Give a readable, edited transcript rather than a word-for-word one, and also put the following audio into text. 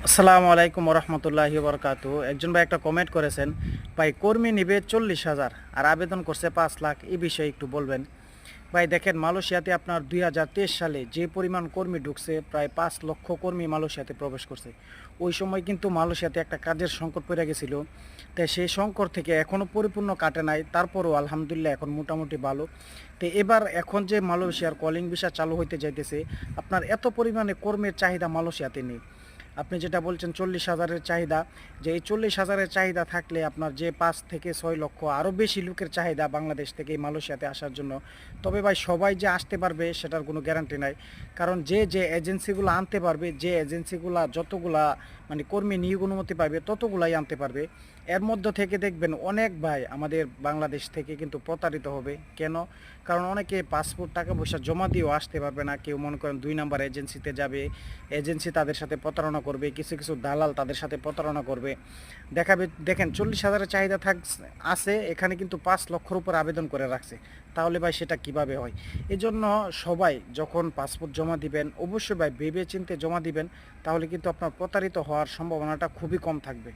আসসালামু আলাইকুম রহমতুল্লাহি বরকাতু। একজন ভাই একটা কমেন্ট করেছেন, ভাই কর্মী নিবে 40,000 আর আবেদন করছে 5 লাখ, এই বিষয়ে একটু বলবেন। ভাই দেখেন, মালয়েশিয়াতে আপনার 2023 সালে যে পরিমাণ কর্মী ঢুকছে, প্রায় 5 লক্ষ কর্মী মালয়েশিয়াতে প্রবেশ করছে। ওই সময় কিন্তু মালয়েশিয়াতে একটা কাজের সংকট পড়ে গেছিলো। তাই সেই সংকট থেকে এখনও পরিপূর্ণ কাটে নাই, তারপরও আলহামদুলিল্লাহ এখন মোটামুটি ভালো। তো এবার এখন যে মালয়েশিয়ার কলিং ভিসা চালু হইতে যাইতেছে, আপনার এত পরিমাণে কর্মীর চাহিদা মালয়েশিয়াতে নেই। আপনি যেটা বলছেন 40,000-এর চাহিদা, যে এই 40,000-এর চাহিদা থাকলে আপনার যে 5 থেকে 6 লক্ষ আরও বেশি লোকের চাহিদা বাংলাদেশ থেকে এই মালয়েশিয়াতে আসার জন্য। তবে ভাই সবাই যে আসতে পারবে সেটার কোনো গ্যারান্টি নাই। কারণ যে যে এজেন্সিগুলো আনতে পারবে, যে এজেন্সিগুলা যতগুলা মানে কর্মী নিয়োগ অনুমতি পাবে ততগুলাই আনতে পারবে। এর মধ্য থেকে দেখবেন অনেক ভাই আমাদের বাংলাদেশ থেকে কিন্তু প্রতারিত হবে। কেন? কারণ অনেকে পাসপোর্ট টাকা পয়সা জমা দিয়েও আসতে পারবে না। কেউ মনে করেন 2 নাম্বার এজেন্সিতে যাবে, এজেন্সি তাদের সাথে প্রতারণা করবে, কিছু কিছু দালাল তাদের সাথে প্রতারণা করবে। দেখাবে দেখেন 40,000-এর চাহিদা আছে, এখানে কিন্তু 5 লক্ষর উপর আবেদন করে রাখছে। তাহলে ভাই সেটা কিভাবে হয়? এই জন্য সবাই যখন পাসপোর্ট জমা দিবেন অবশ্যই ভাই ভেবে চিন্তে জমা দিবেন, তাহলে কিন্তু আপনার প্রতারিত হওয়ার সম্ভাবনাটা খুবই কম থাকবে।